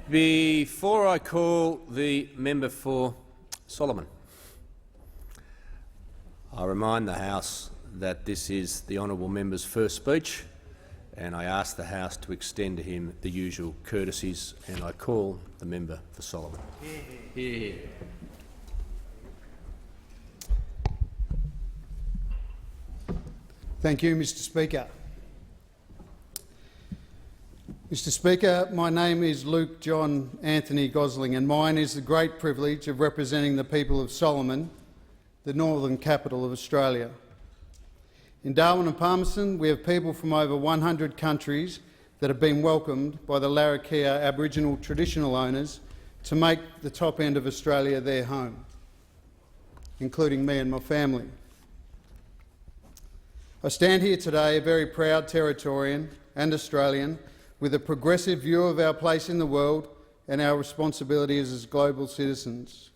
Before I call the member for Solomon, I remind the House that this is the honourable member's first speech, and I ask the House to extend to him the usual courtesies, and I call the member for Solomon. Thank you, Mr Speaker. Mr Speaker, my name is Luke John Anthony Gosling, and mine is the great privilege of representing the people of Solomon, the northern capital of Australia. In Darwin and Palmerston, we have people from over 100 countries that have been welcomed by the Larrakia Aboriginal traditional owners to make the top end of Australia their home, including me and my family. I stand here today a very proud Territorian and Australian with a progressive view of our place in the world and our responsibility as global citizens.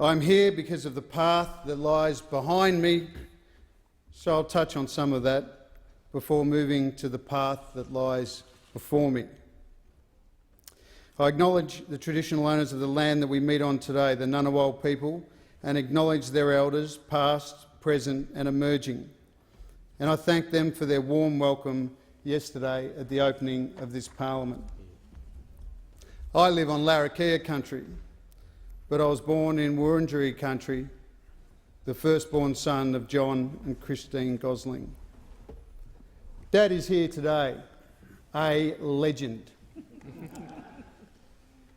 I'm here because of the path that lies behind me, so I'll touch on some of that before moving to the path that lies before me. I acknowledge the traditional owners of the land that we meet on today, the Ngunnawal people, and acknowledge their elders, past, present and emerging. And I thank them for their warm welcome yesterday at the opening of this parliament. I live on Larrakia country, but I was born in Wurundjeri country, the firstborn son of John and Christine Gosling. Dad is here today, a legend.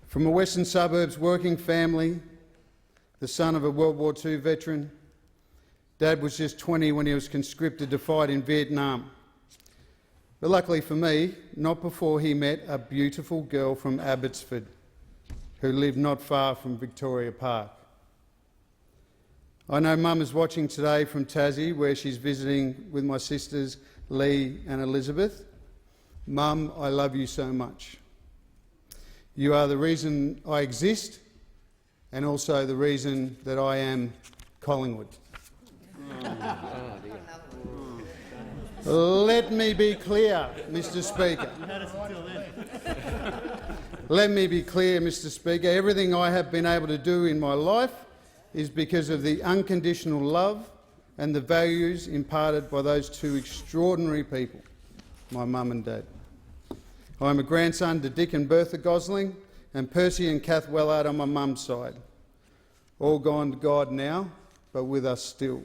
From a Western suburbs working family, the son of a World War II veteran, Dad was just 20 when he was conscripted to fight in Vietnam. But luckily for me, not before he met a beautiful girl from Abbotsford who lived not far from Victoria Park. I know Mum is watching today from Tassie, where she's visiting with my sisters Lee and Elizabeth. Mum, I love you so much. You are the reason I exist and also the reason that I am Collingwood. Let me be clear, Mr Speaker. Let me be clear, Mr Speaker. Everything I have been able to do in my life is because of the unconditional love and the values imparted by those two extraordinary people, my mum and dad. I am a grandson to Dick and Bertha Gosling and Percy and Kath Wellard on my mum's side. All gone to God now, but with us still.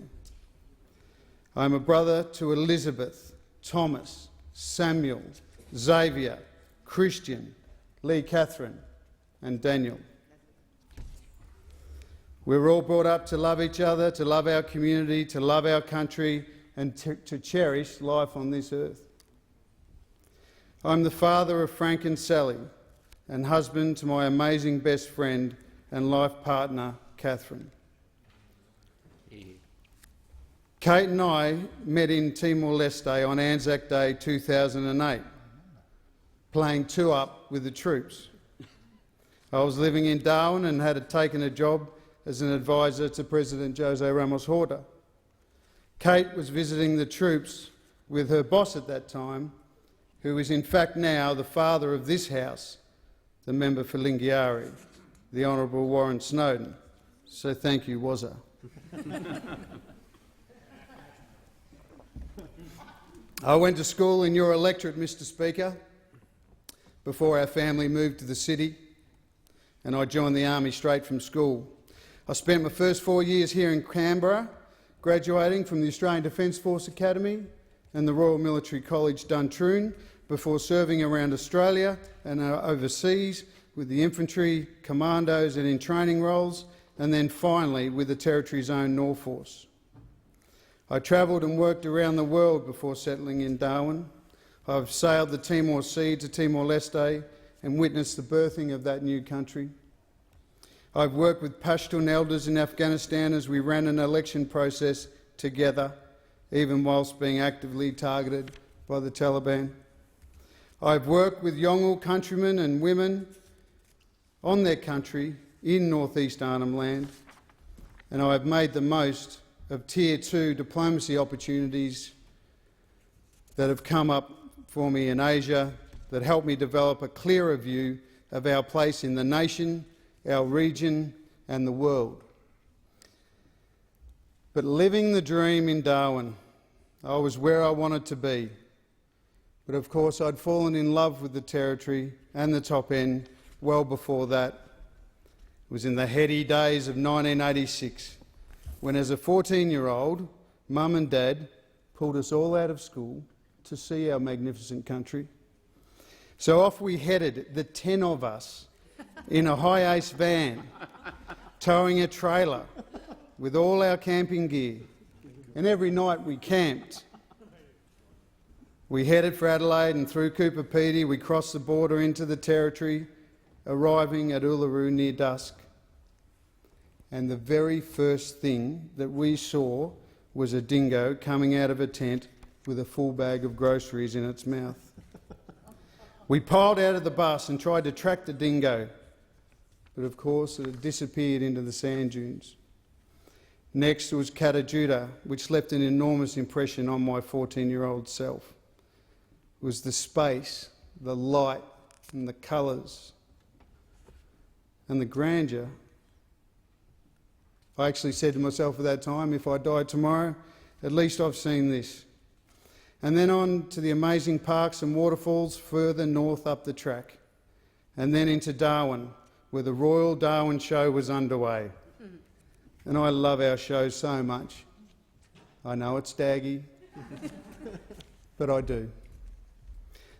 I am a brother to Elizabeth, Thomas, Samuel, Xavier, Christian, Lee Catherine and Daniel. We're all brought up to love each other, to love our community, to love our country and to cherish life on this earth. I'm the father of Frank and Sally and husband to my amazing best friend and life partner, Catherine. Kate and I met in Timor-Leste on Anzac Day 2008, playing two-up with the troops. I was living in Darwin and had taken a job as an advisor to President Jose Ramos Horta. Kate was visiting the troops with her boss at that time, who is in fact now the father of this House, the member for Lingiari, the Honourable Warren Snowden. So thank you, Wazza. I went to school in your electorate, Mr Speaker, before our family moved to the city, and I joined the Army straight from school. I spent my first 4 years here in Canberra, graduating from the Australian Defence Force Academy and the Royal Military College Duntroon, before serving around Australia and overseas with the infantry, commandos and in training roles, and then finally with the Territory's own North Force. I travelled and worked around the world before settling in Darwin. I've sailed the Timor Sea to Timor-Leste and witnessed the birthing of that new country. I've worked with Pashtun elders in Afghanistan as we ran an election process together, even whilst being actively targeted by the Taliban. I've worked with Yolngu countrymen and women on their country in northeast Arnhem Land, and I've made the most of Tier 2 diplomacy opportunities that have come up for me in Asia that helped me develop a clearer view of our place in the nation, our region and the world. But living the dream in Darwin, I was where I wanted to be. But of course I'd fallen in love with the Territory and the top end well before that. It was in the heady days of 1986 when, as a 14-year-old, Mum and Dad pulled us all out of school to see our magnificent country. So off we headed, the 10 of us, in a high-ace van, towing a trailer with all our camping gear. And every night we camped. We headed for Adelaide, and through Cooper Pedy we crossed the border into the Territory, arriving at Uluru near dusk. And the very first thing that we saw was a dingo coming out of a tent with a full bag of groceries in its mouth. We piled out of the bus and tried to track the dingo, but of course it had disappeared into the sand dunes. Next was Katajuda, which left an enormous impression on my 14-year-old self. It was the space, the light and the colours and the grandeur. I actually said to myself at that time, if I die tomorrow, at least I've seen this. And then on to the amazing parks and waterfalls further north up the track. And then into Darwin, where the Royal Darwin Show was underway. And I love our show so much. I know it's daggy, but I do.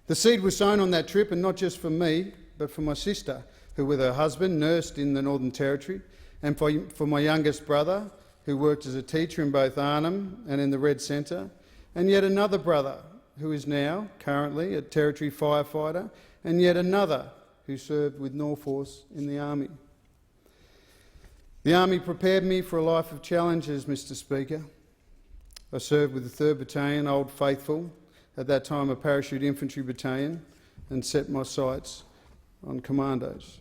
The seed was sown on that trip, and not just for me, but for my sister, who with her husband nursed in the Northern Territory, and for my youngest brother, who worked as a teacher in both Arnhem and in the Red Centre, and yet another brother who is now currently a Territory firefighter, and yet another who served with Norforce in the Army. The Army prepared me for a life of challenges, Mr Speaker. I served with the 3rd Battalion, Old Faithful, at that time a parachute infantry battalion, and set my sights on commandos.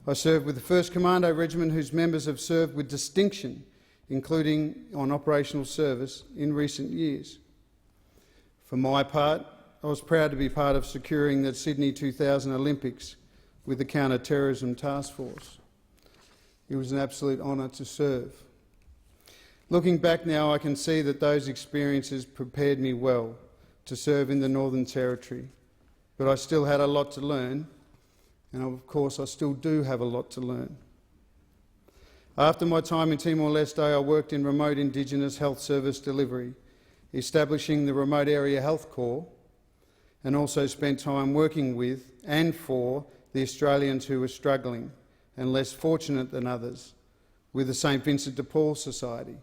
I served with the 1st Commando Regiment, whose members have served with distinction, including on operational service in recent years. For my part, I was proud to be part of securing the Sydney 2000 Olympics with the Counter-Terrorism Task Force. It was an absolute honour to serve. Looking back now, I can see that those experiences prepared me well to serve in the Northern Territory, but I still had a lot to learn, and of course I still do have a lot to learn. After my time in Timor-Leste, I worked in remote Indigenous health service delivery, establishing the Remote Area Health Corps, and also spent time working with and for the Australians who were struggling and less fortunate than others with the St Vincent de Paul Society,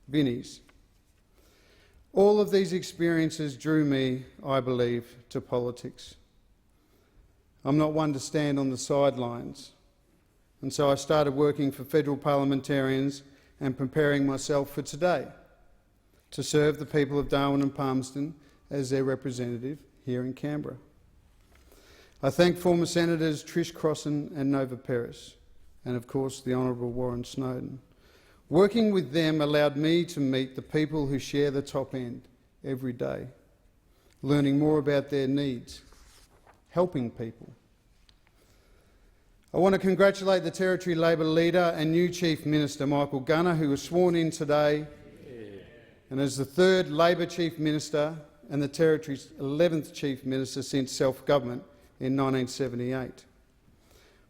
Vinnies. All of these experiences drew me, I believe, to politics. I'm not one to stand on the sidelines, and so I started working for federal parliamentarians and preparing myself for today, to serve the people of Darwin and Palmerston as their representative here in Canberra. I thank former Senators Trish Crossan and Nova Peris, and of course the Honourable Warren Snowden. Working with them allowed me to meet the people who share the top end every day, learning more about their needs, helping people. I want to congratulate the Territory Labor leader and new Chief Minister, Michael Gunner, who was sworn in today, and as the 3rd Labor Chief Minister and the Territory's 11th Chief Minister since self-government in 1978.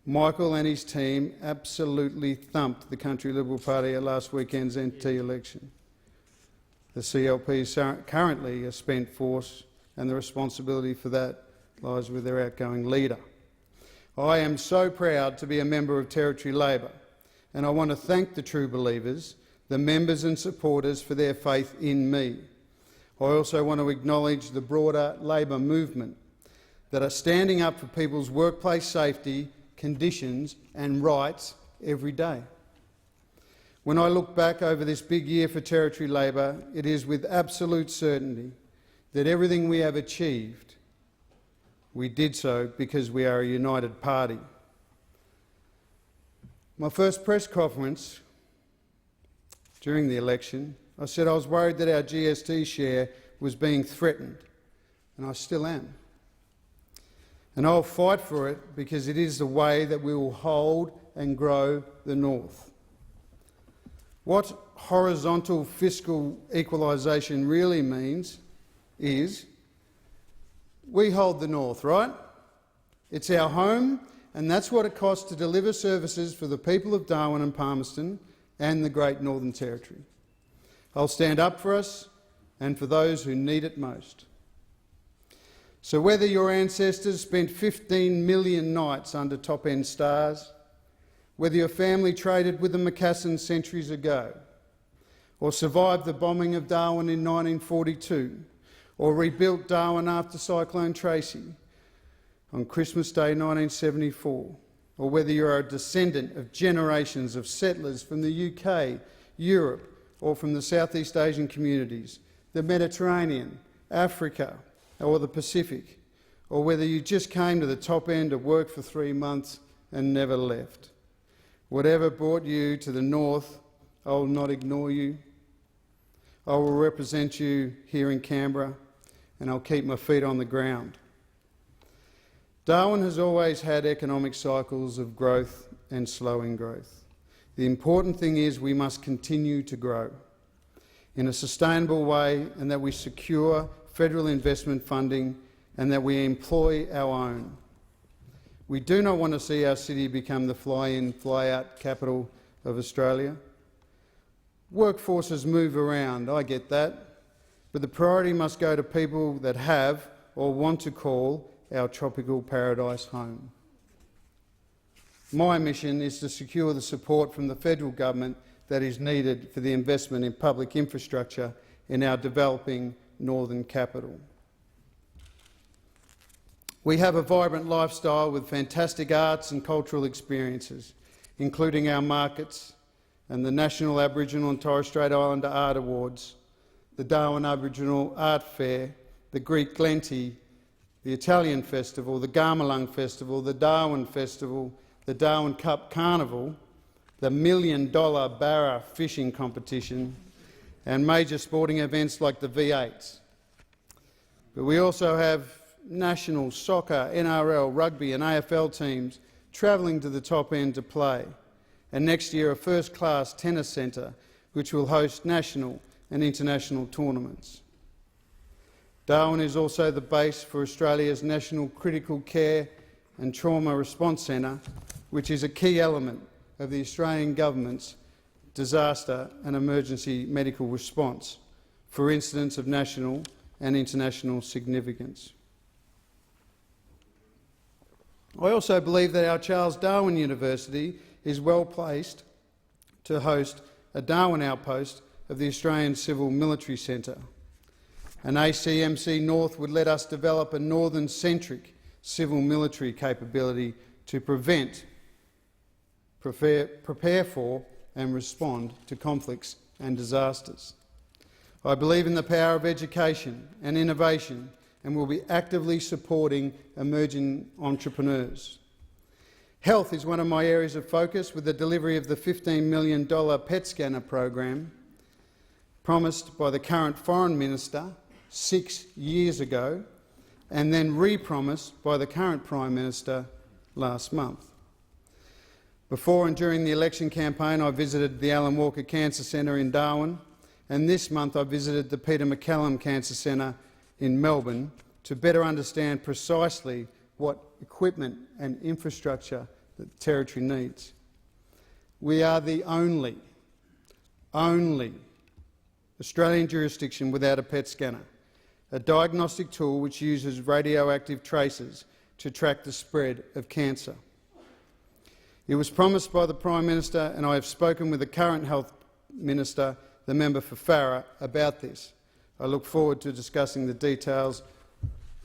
Michael and his team absolutely thumped the Country Liberal Party at last weekend's NT election. The CLP is currently a spent force, and the responsibility for that lies with their outgoing leader. I am so proud to be a member of Territory Labor, and I want to thank the true believers, the members and supporters, for their faith in me. I also want to acknowledge the broader Labor movement that are standing up for people's workplace safety, conditions and rights every day. When I look back over this big year for Territory Labor, it is with absolute certainty that everything we have achieved, we did so because we are a united party. My first press conference during the election, I said I was worried that our GST share was being threatened, and I still am. And I'll fight for it because it is the way that we will hold and grow the North. What horizontal fiscal equalisation really means is we hold the North, right? It's our home, and that's what it costs to deliver services for the people of Darwin and Palmerston and the Great Northern Territory. I'll stand up for us and for those who need it most. So whether your ancestors spent 15 million nights under top-end stars, whether your family traded with the Macassans centuries ago, or survived the bombing of Darwin in 1942, or rebuilt Darwin after Cyclone Tracy on Christmas Day 1974, or whether you're a descendant of generations of settlers from the UK, Europe, or from the Southeast Asian communities, the Mediterranean, Africa, or the Pacific, or whether you just came to the top end to work for 3 months and never left. Whatever brought you to the North, I will not ignore you. I will represent you here in Canberra, and I'll keep my feet on the ground. Darwin has always had economic cycles of growth and slowing growth. The important thing is we must continue to grow in a sustainable way, and that we secure federal investment funding and that we employ our own. We do not want to see our city become the fly-in, fly-out capital of Australia. Workforces move around, I get that, but the priority must go to people that have or want to call our tropical paradise home. My mission is to secure the support from the federal government that is needed for the investment in public infrastructure in our developing northern capital. We have a vibrant lifestyle with fantastic arts and cultural experiences, including our markets and the National Aboriginal and Torres Strait Islander Art Awards, the Darwin Aboriginal Art Fair, the Greek Glentie, the Italian Festival, the Garmalung Festival, the Darwin Festival, the Darwin Cup Carnival, the $1 million Barra fishing competition, and major sporting events like the V8s. But we also have national soccer, NRL, rugby and AFL teams travelling to the top end to play, and next year a first-class tennis centre which will host national and international tournaments. Darwin is also the base for Australia's National Critical Care and Trauma Response Centre, which is a key element of the Australian Government's disaster and emergency medical response for incidents of national and international significance. I also believe that our Charles Darwin University is well placed to host a Darwin outpost of the Australian Civil Military Centre. An ACMC North would let us develop a northern-centric civil military capability to prevent, prepare for and respond to conflicts and disasters. I believe in the power of education and innovation and will be actively supporting emerging entrepreneurs. Health is one of my areas of focus, with the delivery of the $15 million PET scanner program promised by the current Foreign Minister 6 years ago and then re-promised by the current Prime Minister last month. Before and during the election campaign, I visited the Alan Walker Cancer Centre in Darwin, and this month I visited the Peter MacCallum Cancer Centre in Melbourne to better understand precisely what equipment and infrastructure that the Territory needs. We are the only Australian jurisdiction without a PET scanner, a diagnostic tool which uses radioactive traces to track the spread of cancer. It was promised by the Prime Minister, and I have spoken with the current Health Minister, the member for Farrer, about this. I look forward to discussing the details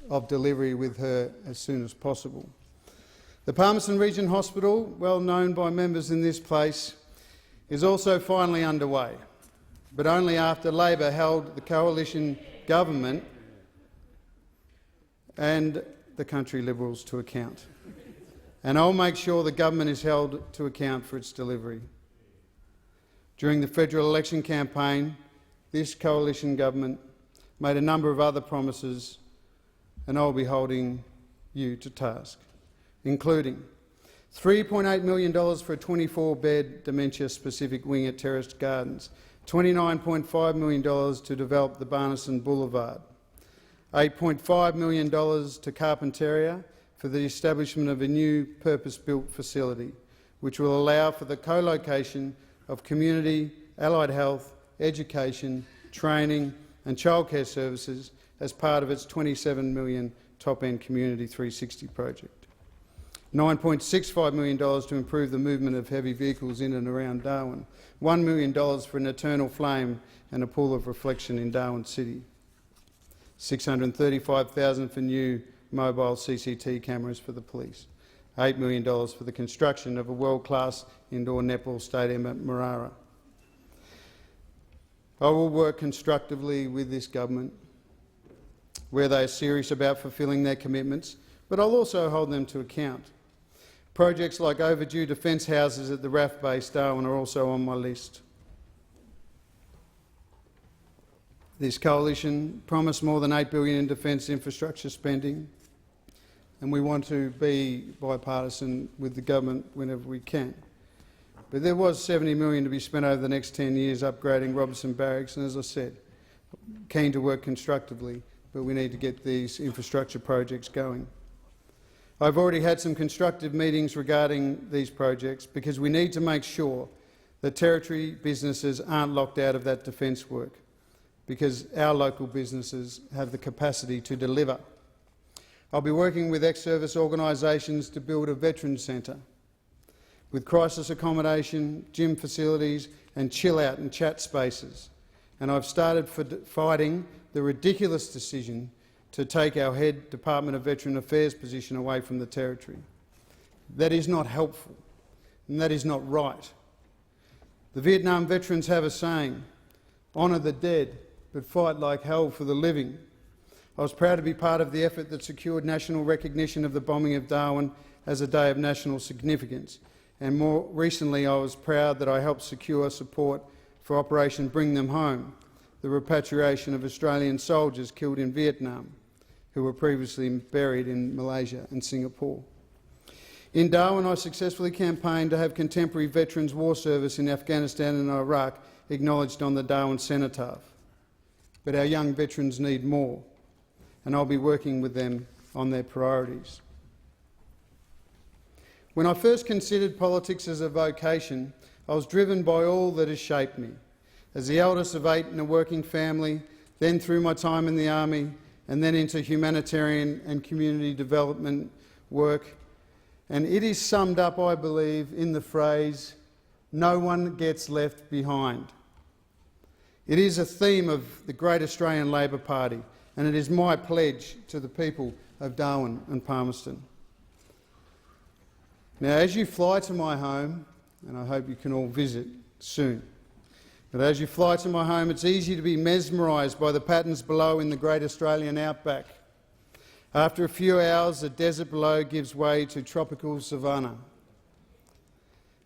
of delivery with her as soon as possible. The Palmerston Region Hospital, well known by members in this place, is also finally underway, but only after Labor held the coalition government and the country Liberals to account. And I'll make sure the government is held to account for its delivery. During the federal election campaign, this coalition government made a number of other promises, and I'll be holding you to task, including $3.8 million for a 24-bed dementia-specific wing at Terraced Gardens, $29.5 million to develop the Palmerston Boulevard, $8.5 million to Carpentaria for the establishment of a new purpose-built facility, which will allow for the co-location of community, allied health, education, training and childcare services as part of its $27 million top-end Community 360 project. $9.65 million to improve the movement of heavy vehicles in and around Darwin, $1 million for an eternal flame and a pool of reflection in Darwin City, $635,000 for new mobile CCT cameras for the police, $8 million for the construction of a world-class indoor netball stadium at Marara. I will work constructively with this government where they are serious about fulfilling their commitments, but I'll also hold them to account. Projects like overdue defence houses at the RAF base Darwin are also on my list. This coalition promised more than $8 billion in defence infrastructure spending, and we want to be bipartisan with the government whenever we can. But there was $70 million to be spent over the next 10 years upgrading Robertson Barracks, and as I said, keen to work constructively, but we need to get these infrastructure projects going. I've already had some constructive meetings regarding these projects because we need to make sure that Territory businesses aren't locked out of that defence work, because our local businesses have the capacity to deliver. I'll be working with ex-service organisations to build a veterans centre with crisis accommodation, gym facilities and chill-out and chat spaces. And I've started fighting the ridiculous decision to take our head Department of Veteran Affairs position away from the Territory. That is not helpful, and that is not right. The Vietnam veterans have a saying, "Honour the dead, but fight like hell for the living." I was proud to be part of the effort that secured national recognition of the bombing of Darwin as a day of national significance, and more recently I was proud that I helped secure support for Operation Bring Them Home, the repatriation of Australian soldiers killed in Vietnam, who were previously buried in Malaysia and Singapore. In Darwin, I successfully campaigned to have contemporary veterans' war service in Afghanistan and Iraq acknowledged on the Darwin Cenotaph. But our young veterans need more, and I'll be working with them on their priorities. When I first considered politics as a vocation, I was driven by all that has shaped me. As the eldest of 8 in a working family, then through my time in the Army, and then into humanitarian and community development work. And it is summed up, I believe, in the phrase, "No one gets left behind." It is a theme of the great Australian Labor Party, and it is my pledge to the people of Darwin and Palmerston. Now, as you fly to my home, and I hope you can all visit soon, but as you fly to my home, it's easy to be mesmerised by the patterns below in the great Australian outback. After a few hours, the desert below gives way to tropical savanna.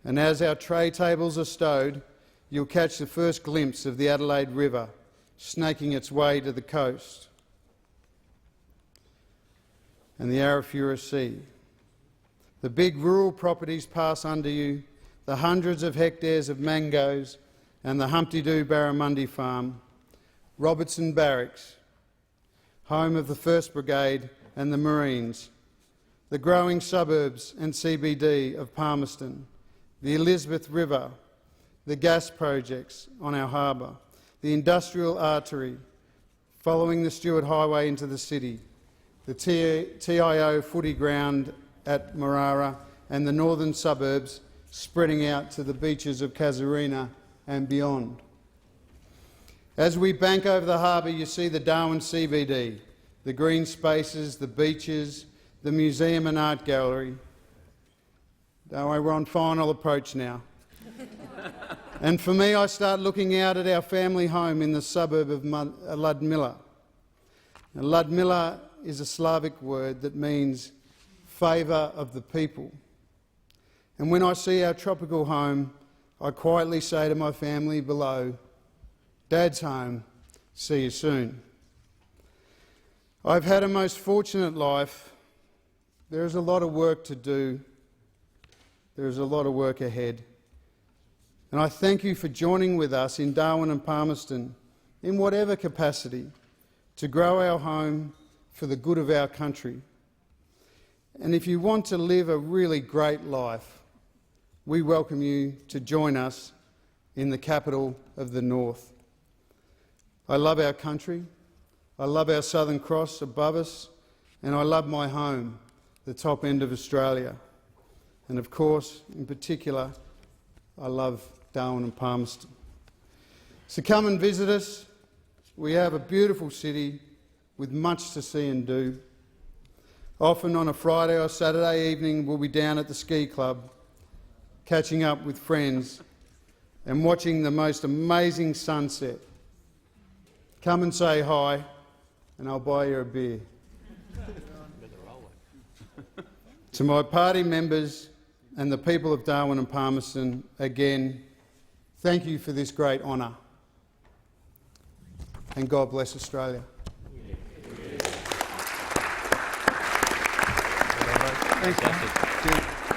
And as our tray tables are stowed, you'll catch the first glimpse of the Adelaide River snaking its way to the coast, and the Arafura Sea. The big rural properties pass under you, the hundreds of hectares of mangoes and the Humpty-Doo Barramundi Farm, Robertson Barracks, home of the 1st Brigade and the Marines, the growing suburbs and CBD of Palmerston, the Elizabeth River, the gas projects on our harbour, the industrial artery following the Stewart Highway into the city, the TIO footy ground at Marara and the northern suburbs spreading out to the beaches of Casuarina and beyond. As we bank over the harbour, you see the Darwin CBD, the green spaces, the beaches, the museum and art gallery. Don't worry, we're on final approach now. And for me, I start looking out at our family home in the suburb of Ludmilla. Now, Ludmilla is a Slavic word that means favour of the people. And when I see our tropical home, I quietly say to my family below, "Dad's home, see you soon." I've had a most fortunate life, There is a lot of work to do. There is a lot of work ahead. And I thank you for joining with us in Darwin and Palmerston, in whatever capacity, to grow our home for the good of our country. And if you want to live a really great life, we welcome you to join us in the capital of the North. I love our country, I love our Southern Cross above us, and I love my home, the top end of Australia. And of course, in particular, I love Darwin and Palmerston. So come and visit us. We have a beautiful city with much to see and do. Often on a Friday or Saturday evening we'll be down at the ski club, catching up with friends and watching the most amazing sunset. Come and say hi and I'll buy you a beer. To my party members and the people of Darwin and Palmerston, again, thank you for this great honour. And God bless Australia. Thanks.